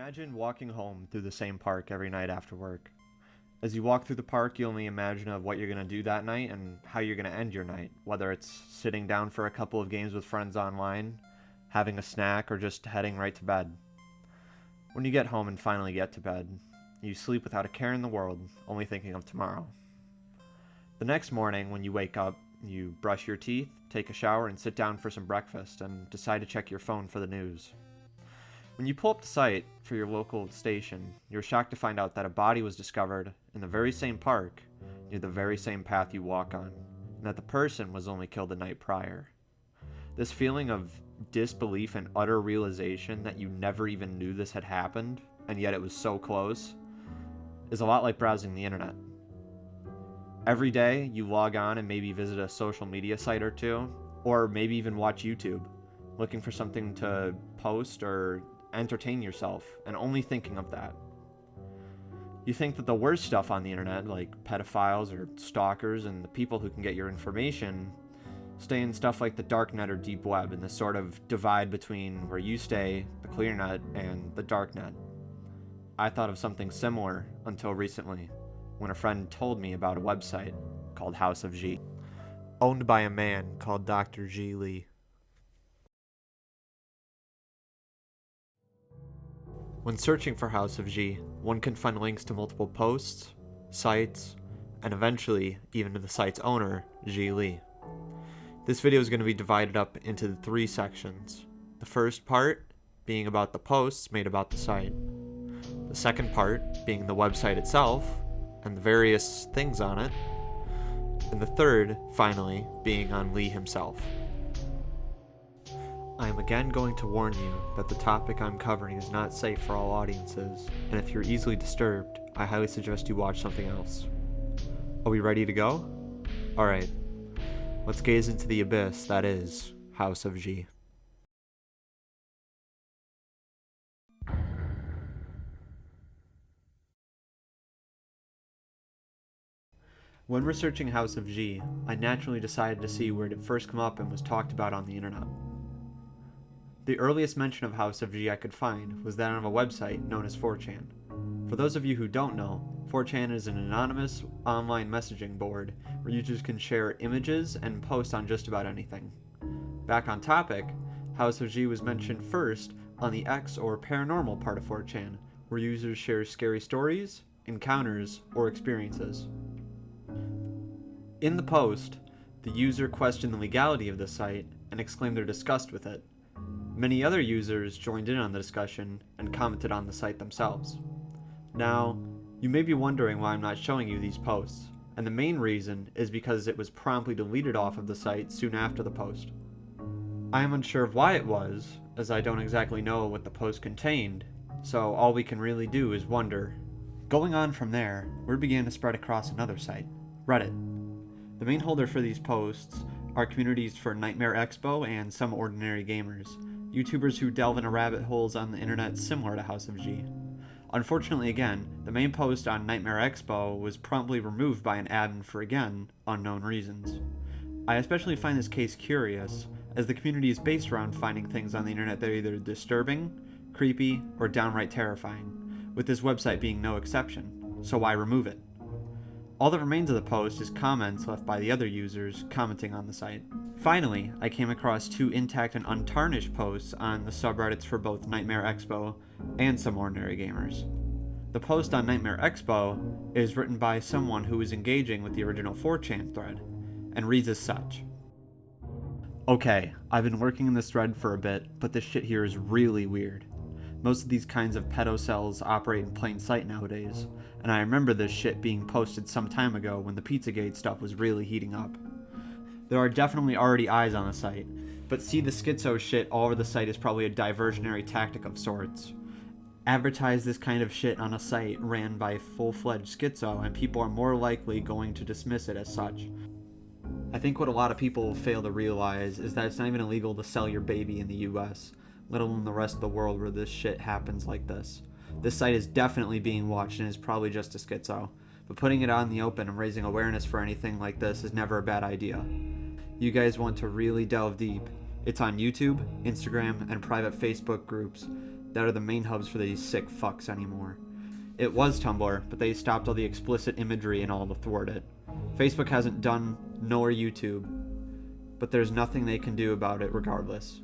Imagine walking home through the same park every night after work. As you walk through the park, you only imagine of what you're going to do that night and how you're going to end your night, whether it's sitting down for a couple of games with friends online, having a snack, or just heading right to bed. When you get home and finally get to bed, you sleep without a care in the world, only thinking of tomorrow. The next morning, when you wake up, you brush your teeth, take a shower, and sit down for some breakfast, and decide to check your phone for the news. When you pull up the site for your local station, you're shocked to find out that a body was discovered in the very same park, near the very same path you walk on, and that the person was only killed the night prior. This feeling of disbelief and utter realization that you never even knew this had happened, and yet it was so close, is a lot like browsing the internet. Every day, you log on and maybe visit a social media site or two, or maybe even watch YouTube, looking for something to post or entertain yourself, and only thinking of that. You think that the worst stuff on the internet, like pedophiles or stalkers and the people who can get your information, stay in stuff like the dark net or deep web, in this sort of divide between where you stay, the clear net, and the dark net. I thought of something similar until recently, when a friend told me about a website called House of G, owned by a man called Dr. G. Lee. When searching for House of G, one can find links to multiple posts, sites, and eventually even to the site's owner, G. Lee. This video is going to be divided up into 3 sections. The first part being about the posts made about the site. The second part being the website itself and the various things on it. And the third, finally, being on Lee himself. I am again going to warn you that the topic I'm covering is not safe for all audiences, and if you're easily disturbed, I highly suggest you watch something else. Are we ready to go? Alright, let's gaze into the abyss that is House of G. When researching House of G, I naturally decided to see where it had first come up and was talked about on the internet. The earliest mention of House of G I could find was that on a website known as 4chan. For those of you who don't know, 4chan is an anonymous online messaging board where users can share images and post on just about anything. Back on topic, House of G was mentioned first on the X or paranormal part of 4chan, where users share scary stories, encounters, or experiences. In the post, the user questioned the legality of the site and exclaimed their disgust with it. Many other users joined in on the discussion and commented on the site themselves. Now, you may be wondering why I'm not showing you these posts, and the main reason is because it was promptly deleted off of the site soon after the post. I am unsure of why it was, as I don't exactly know what the post contained, so all we can really do is wonder. Going on from there, word began to spread across another site, Reddit. The main holder for these posts are communities for Nightmare Expo and Some Ordinary Gamers, YouTubers who delve into rabbit holes on the internet similar to House of G. Unfortunately again, the main post on Nightmare Expo was promptly removed by an admin for again, unknown reasons. I especially find this case curious, as the community is based around finding things on the internet that are either disturbing, creepy, or downright terrifying, with this website being no exception, so why remove it? All that remains of the post is comments left by the other users commenting on the site. Finally, I came across 2 intact and untarnished posts on the subreddits for both Nightmare Expo and Some Ordinary Gamers. The post on Nightmare Expo is written by someone who is engaging with the original 4chan thread, and reads as such. Okay, I've been working in this thread for a bit, but this shit here is really weird. Most of these kinds of pedo cells operate in plain sight nowadays, and I remember this shit being posted some time ago when the Pizzagate stuff was really heating up. There are definitely already eyes on the site, but see the schizo shit all over the site is probably a diversionary tactic of sorts. Advertise this kind of shit on a site ran by a full-fledged schizo, and people are more likely going to dismiss it as such. I think what a lot of people fail to realize is that it's not even illegal to sell your baby in the US, let alone the rest of the world where this shit happens like this. This site is definitely being watched and is probably just a schizo, but putting it out in the open and raising awareness for anything like this is never a bad idea. You guys want to really delve deep, it's on YouTube, Instagram, and private Facebook groups that are the main hubs for these sick fucks anymore. It was Tumblr, but they stopped all the explicit imagery and all to thwart it. Facebook hasn't done, nor YouTube, but there's nothing they can do about it regardless.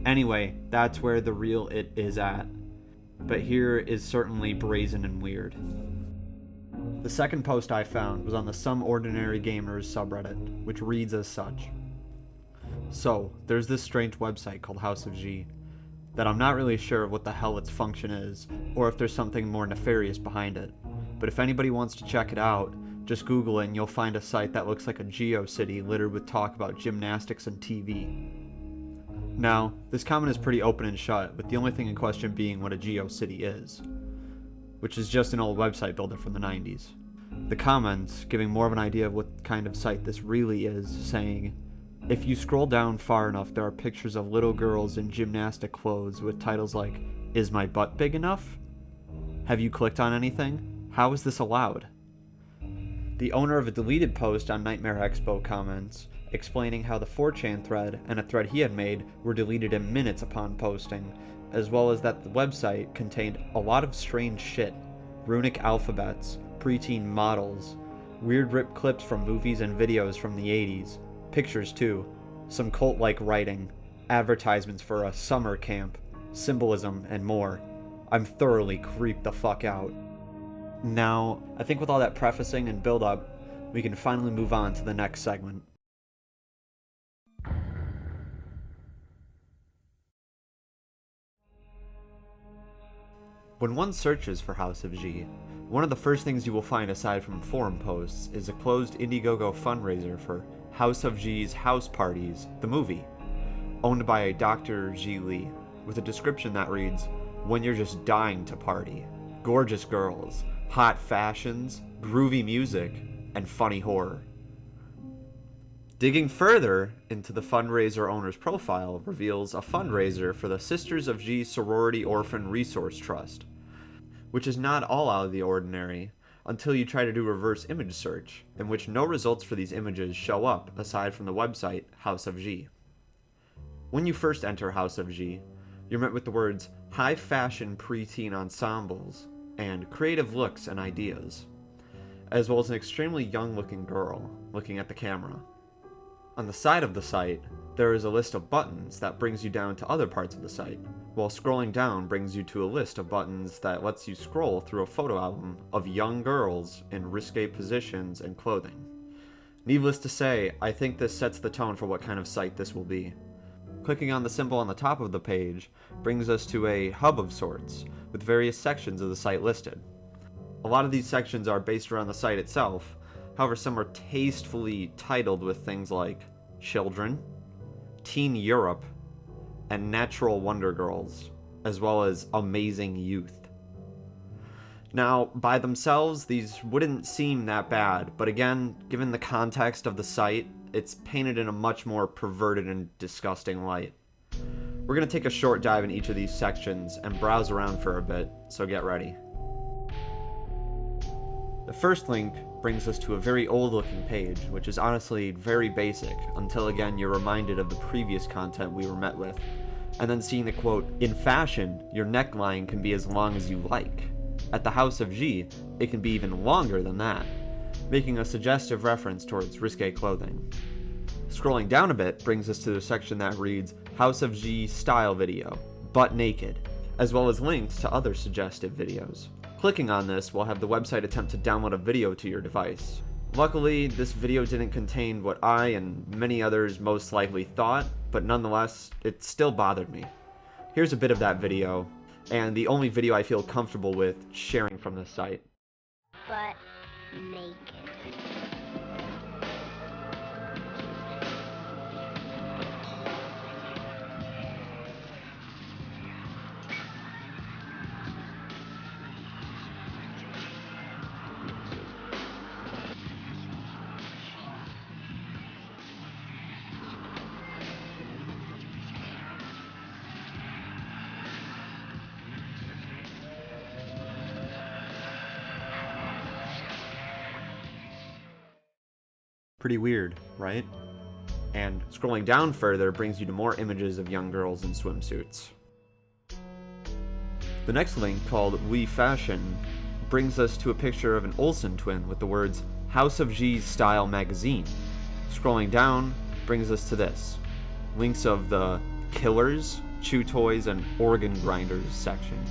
Anyway, that's where the real it is at. But here is certainly brazen and weird. The second post I found was on the Some Ordinary Gamers subreddit, which reads as such. So, there's this strange website called House of G, that I'm not really sure what the hell its function is, or if there's something more nefarious behind it. But if anybody wants to check it out, just Google it and you'll find a site that looks like a GeoCity littered with talk about gymnastics and TV. Now, this comment is pretty open and shut, with the only thing in question being what a GeoCity is, which is just an old website builder from the 90s. The comments, giving more of an idea of what kind of site this really is, saying, if you scroll down far enough, there are pictures of little girls in gymnastic clothes with titles like, is my butt big enough? Have you clicked on anything? How is this allowed? The owner of a deleted post on Nightmare Expo comments, explaining how the 4chan thread and a thread he had made were deleted in minutes upon posting, as well as that the website contained a lot of strange shit, runic alphabets, preteen models, weird ripped clips from movies and videos from the 80s, pictures too, some cult-like writing, advertisements for a summer camp, symbolism, and more. I'm thoroughly creeped the fuck out. Now, I think with all that prefacing and build-up, we can finally move on to the next segment. When one searches for House of G, one of the first things you will find aside from forum posts is a closed Indiegogo fundraiser for House of G's House Parties, the movie, owned by a Dr. G. Lee, with a description that reads, when you're just dying to party, gorgeous girls, hot fashions, groovy music, and funny horror. Digging further into the fundraiser owner's profile reveals a fundraiser for the Sisters of G Sorority Orphan Resource Trust, which is not all out of the ordinary until you try to do reverse image search, in which no results for these images show up aside from the website House of G. When you first enter House of G, you're met with the words high fashion preteen ensembles and creative looks and ideas, as well as an extremely young looking girl looking at the camera. On the side of the site, there is a list of buttons that brings you down to other parts of the site, while scrolling down brings you to a list of buttons that lets you scroll through a photo album of young girls in risque positions and clothing. Needless to say, I think this sets the tone for what kind of site this will be. Clicking on the symbol on the top of the page brings us to a hub of sorts, with various sections of the site listed. A lot of these sections are based around the site itself, however some are tastefully titled with things like Children, Teen Europe, and Natural Wonder Girls, as well as Amazing Youth. Now, by themselves, these wouldn't seem that bad, but again, given the context of the site, it's painted in a much more perverted and disgusting light. We're going to take a short dive in each of these sections and browse around for a bit, so get ready. The first link brings us to a very old looking page, which is honestly very basic, until again you're reminded of the previous content we were met with, and then seeing the quote, in fashion, your neckline can be as long as you like. At the House of G, it can be even longer than that, making a suggestive reference towards risque clothing. Scrolling down a bit brings us to the section that reads, House of G style video, butt naked, as well as links to other suggestive videos. Clicking on this will have the website attempt to download a video to your device. Luckily, this video didn't contain what I and many others most likely thought, but nonetheless, it still bothered me. Here's a bit of that video, and the only video I feel comfortable with sharing from this site. But naked. Pretty weird, right? And scrolling down further brings you to more images of young girls in swimsuits. The next link, called We Fashion, brings us to a picture of an Olsen twin with the words House of G's Style Magazine. Scrolling down brings us to this. Links of the Killers, Chew Toys, and Organ Grinders section.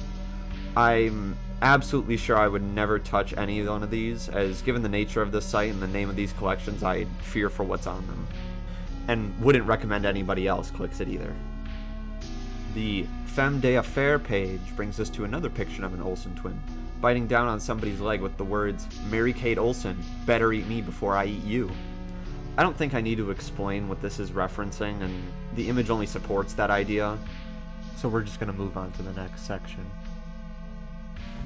I'm absolutely sure I would never touch any one of these, as given the nature of this site and the name of these collections, I fear for what's on them. And wouldn't recommend anybody else clicks it either. The Femme de Affaire page brings us to another picture of an Olsen twin, biting down on somebody's leg with the words, Mary Kate Olsen, better eat me before I eat you. I don't think I need to explain what this is referencing, and the image only supports that idea, so we're just going to move on to the next section.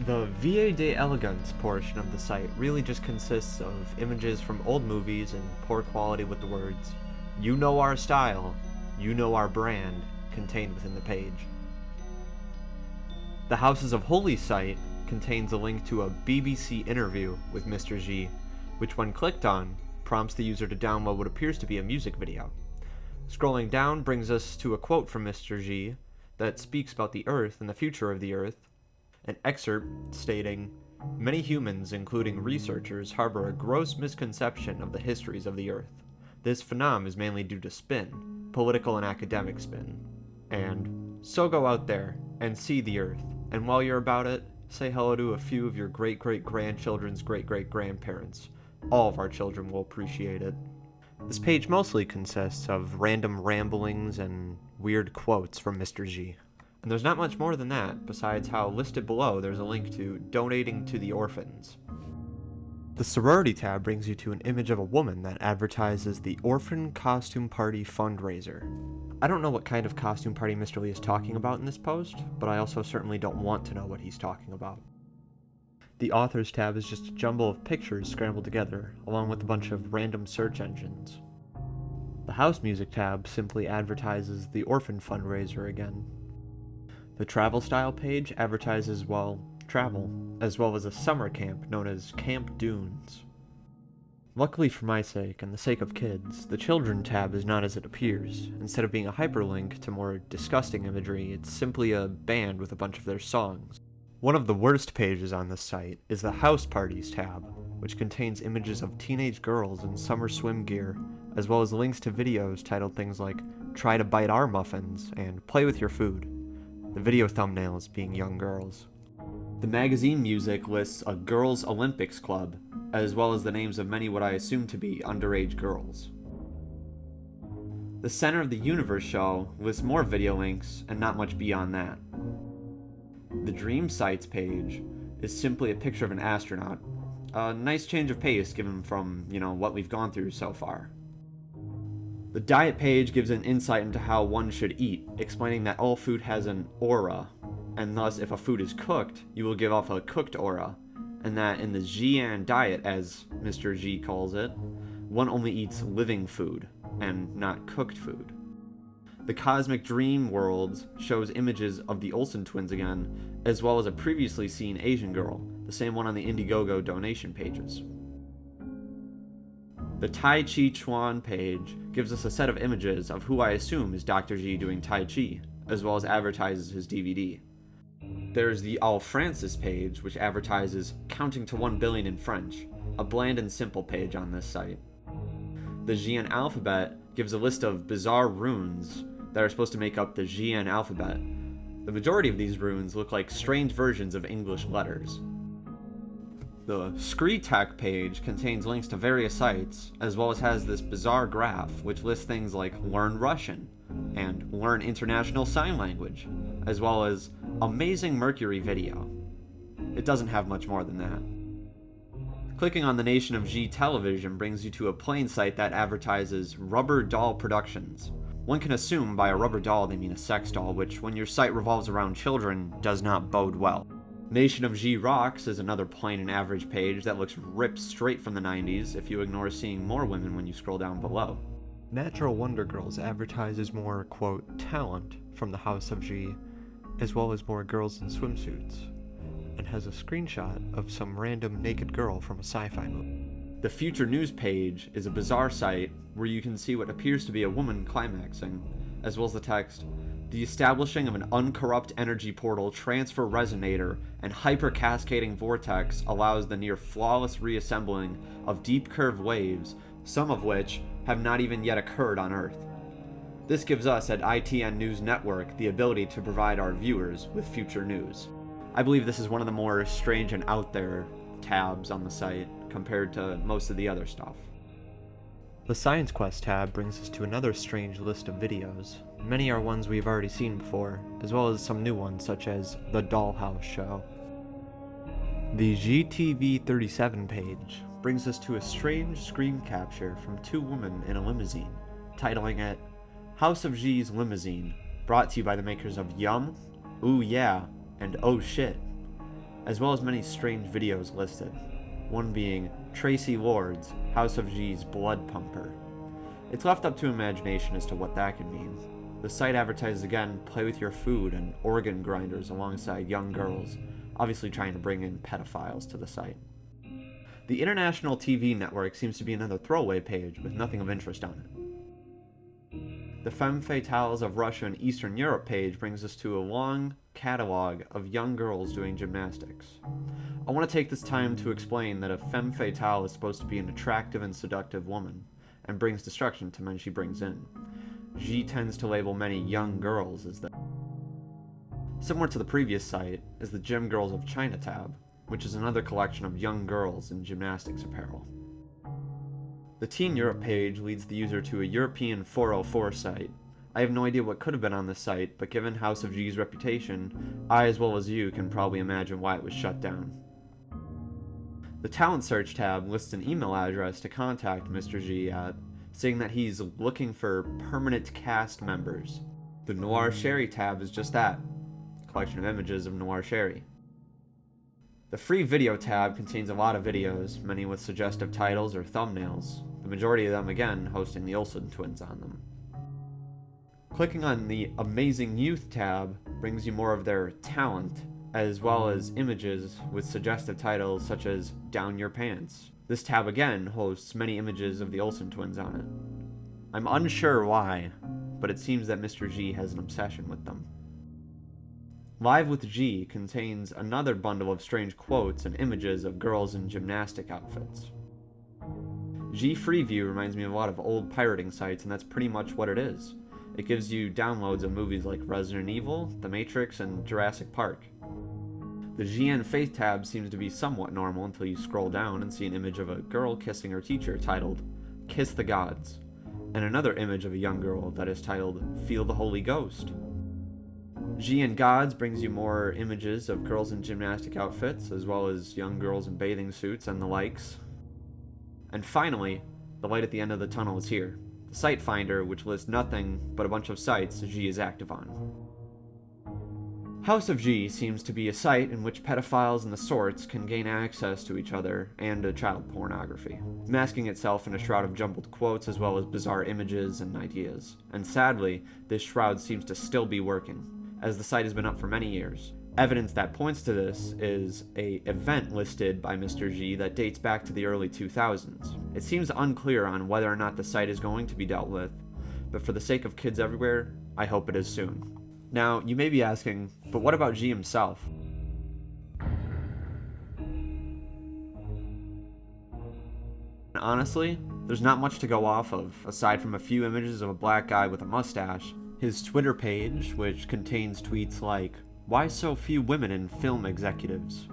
The Vieille d'Elegance portion of the site really just consists of images from old movies in poor quality with the words, You know our style, you know our brand, contained within the page. The Houses of Holy site contains a link to a BBC interview with Mr. G, which when clicked on, prompts the user to download what appears to be a music video. Scrolling down brings us to a quote from Mr. G that speaks about the Earth and the future of the Earth, an excerpt stating, Many humans, including researchers, harbor a gross misconception of the histories of the Earth. This phenomenon is mainly due to spin, political and academic spin. And so go out there and see the Earth, and while you're about it, say hello to a few of your great-great-grandchildren's great-great-grandparents. All of our children will appreciate it. This page mostly consists of random ramblings and weird quotes from Mr. G. And there's not much more than that, besides how listed below there's a link to donating to the orphans. The sorority tab brings you to an image of a woman that advertises the Orphan Costume Party fundraiser. I don't know what kind of costume party Mr. Lee is talking about in this post, but I also certainly don't want to know what he's talking about. The authors tab is just a jumble of pictures scrambled together, along with a bunch of random search engines. The house music tab simply advertises the orphan fundraiser again. The travel style page advertises, travel, as well as a summer camp known as Camp Dunes. Luckily for my sake, and the sake of kids, the children tab is not as it appears. Instead of being a hyperlink to more disgusting imagery, it's simply a band with a bunch of their songs. One of the worst pages on this site is the House Parties tab, which contains images of teenage girls in summer swim gear, as well as links to videos titled things like Try to Bite Our Muffins and Play with Your Food, the video thumbnails being young girls. The magazine music lists a Girls Olympics Club, as well as the names of many what I assume to be underage girls. The Center of the Universe show lists more video links, and not much beyond that. The Dream Sites page is simply a picture of an astronaut. A nice change of pace given from, what we've gone through so far. The diet page gives an insight into how one should eat, explaining that all food has an aura, and thus if a food is cooked, you will give off a cooked aura, and that in the Xian diet, as Mr. G calls it, one only eats living food, and not cooked food. The Cosmic Dream Worlds shows images of the Olsen twins again, as well as a previously seen Asian girl, the same one on the Indiegogo donation pages. The Tai Chi Chuan page gives us a set of images of who I assume is Dr. G doing Tai Chi, as well as advertises his DVD. There's the All Francis page, which advertises Counting to 1 billion in French, a bland and simple page on this site. The Xian alphabet gives a list of bizarre runes that are supposed to make up the Xian alphabet. The majority of these runes look like strange versions of English letters. The ScreeTech page contains links to various sites, as well as has this bizarre graph which lists things like Learn Russian and Learn International Sign Language, as well as Amazing Mercury Video. It doesn't have much more than that. Clicking on the Nation of G television brings you to a plain site that advertises Rubber Doll Productions. One can assume by a rubber doll they mean a sex doll, which when your site revolves around children does not bode well. Nation of G Rocks is another plain and average page that looks ripped straight from the 90s if you ignore seeing more women when you scroll down below. Natural Wonder Girls advertises more, quote, talent from the House of G, as well as more girls in swimsuits, and has a screenshot of some random naked girl from a sci-fi movie. The Future News page is a bizarre site where you can see what appears to be a woman climaxing, as well as the text, The establishing of an uncorrupt energy portal, transfer resonator, and hyper-cascading vortex allows the near flawless reassembling of deep curve waves, some of which have not even yet occurred on Earth. This gives us at ITN News Network the ability to provide our viewers with future news. I believe this is one of the more strange and out there tabs on the site compared to most of the other stuff. The Science Quest tab brings us to another strange list of videos. Many are ones we've already seen before, as well as some new ones such as The Dollhouse Show. The GTV37 page brings us to a strange screen capture from two women in a limousine, titling it House of G's Limousine, brought to you by the makers of Yum, Ooh Yeah, and Oh Shit, as well as many strange videos listed, one being Tracy Lord's House of G's Blood Pumper. It's left up to imagination as to what that could mean. The site advertises again play with your food and organ grinders alongside young girls, obviously trying to bring in pedophiles to the site. The International TV Network seems to be another throwaway page with nothing of interest on it. The Femme Fatales of Russia and Eastern Europe page brings us to a long catalog of young girls doing gymnastics. I want to take this time to explain that a femme fatale is supposed to be an attractive and seductive woman, and brings destruction to men she brings in. G tends to label many young girls as that. Similar to the previous site is the Gym Girls of China tab, which is another collection of young girls in gymnastics apparel. The Teen Europe page leads the user to a European 404 site. I have no idea what could have been on this site, but given House of G's reputation, I as well as you can probably imagine why it was shut down. The Talent Search tab lists an email address to contact Mr. G at, saying that he's looking for permanent cast members. The Noir Sherry tab is just that, a collection of images of Noir Sherry. The Free Video tab contains a lot of videos, many with suggestive titles or thumbnails, the majority of them again hosting the Olsen twins on them. Clicking on the Amazing Youth tab brings you more of their talent, as well as images with suggestive titles such as Down Your Pants. This tab again hosts many images of the Olsen twins on it. I'm unsure why, but it seems that Mr. G has an obsession with them. Live with G contains another bundle of strange quotes and images of girls in gymnastic outfits. G Freeview reminds me of a lot of old pirating sites, and that's pretty much what it is. It gives you downloads of movies like Resident Evil, The Matrix, and Jurassic Park. The GN Faith tab seems to be somewhat normal until you scroll down and see an image of a girl kissing her teacher titled Kiss the Gods, and another image of a young girl that is titled Feel the Holy Ghost. GN Gods brings you more images of girls in gymnastic outfits, as well as young girls in bathing suits and the likes. And finally, the light at the end of the tunnel is here. The Site Finder, which lists nothing but a bunch of sites G is active on. House of G seems to be a site in which pedophiles and the sorts can gain access to each other and to child pornography, masking itself in a shroud of jumbled quotes as well as bizarre images and ideas. And sadly, this shroud seems to still be working, as the site has been up for many years. Evidence that points to this is an event listed by Mr. G that dates back to the early 2000s. It seems unclear on whether or not the site is going to be dealt with, but for the sake of kids everywhere, I hope it is soon. Now, you may be asking, but what about G himself? Honestly, there's not much to go off of, aside from a few images of a black guy with a mustache. His Twitter page, which contains tweets like, "Why so few women in film executives?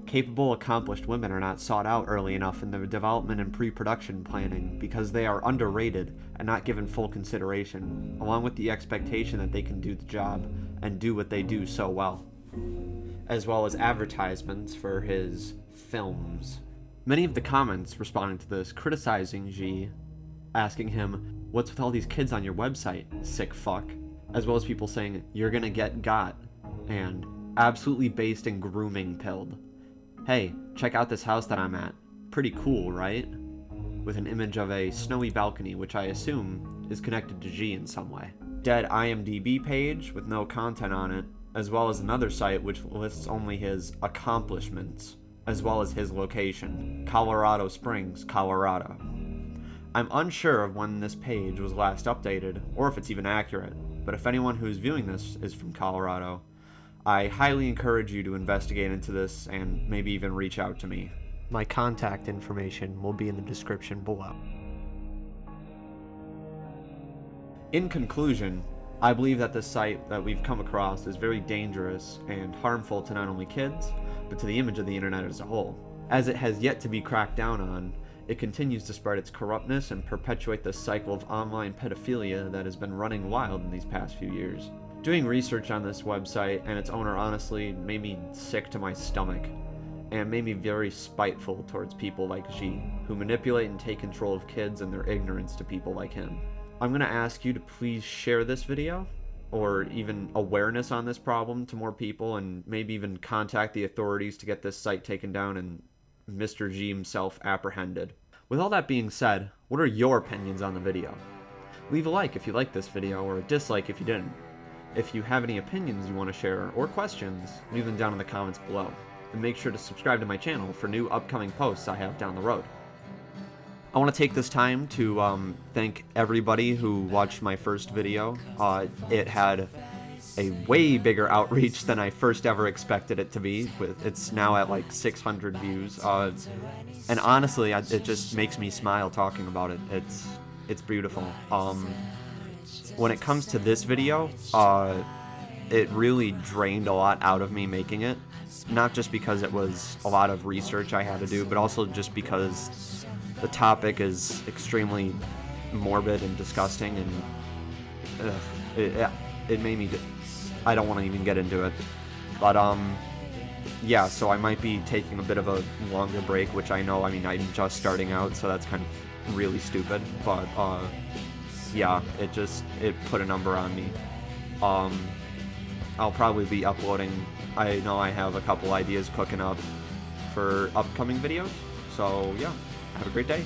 Capable, accomplished women are not sought out early enough in the development and pre-production planning because they are underrated and not given full consideration, along with the expectation that they can do the job and do what they do so well," as well as advertisements for his films. Many of the comments responding to this criticizing G, asking him, "What's with all these kids on your website, sick fuck?" As well as people saying, "You're gonna get got," and "absolutely based in grooming pilled. Hey, check out this house that I'm at. Pretty cool, right?" With an image of a snowy balcony, which I assume is connected to G in some way. Dead IMDb page with no content on it, as well as another site which lists only his accomplishments, as well as his location, Colorado Springs, Colorado. I'm unsure of when this page was last updated, or if it's even accurate, but if anyone who's viewing this is from Colorado, I highly encourage you to investigate into this and maybe even reach out to me. My contact information will be in the description below. In conclusion, I believe that the site that we've come across is very dangerous and harmful to not only kids, but to the image of the internet as a whole. As it has yet to be cracked down on, it continues to spread its corruptness and perpetuate the cycle of online pedophilia that has been running wild in these past few years. Doing research on this website and its owner honestly made me sick to my stomach, and made me very spiteful towards people like Xeckie, who manipulate and take control of kids and their ignorance to people like him. I'm going to ask you to please share this video, or even awareness on this problem to more people, and maybe even contact the authorities to get this site taken down and Mr. Xeckie himself apprehended. With all that being said, what are your opinions on the video? Leave a like if you liked this video, or a dislike if you didn't. If you have any opinions you want to share, or questions, leave them down in the comments below. And make sure to subscribe to my channel for new upcoming posts I have down the road. I want to take this time to thank everybody who watched my first video. It had a way bigger outreach than I first ever expected it to be. It's now at like 600 views. And honestly, it just makes me smile talking about it. It's beautiful. When it comes to this video, it really drained a lot out of me making it. Not just because it was a lot of research I had to do, but also just because the topic is extremely morbid and disgusting, and it made me... I don't want to even get into it. But, yeah, so I might be taking a bit of a longer break, which I know, I'm just starting out, so that's kind of really stupid, but, yeah, it put a number on me. I'll probably be uploading. I know I have a couple ideas cooking up for upcoming videos, so yeah, have a great day.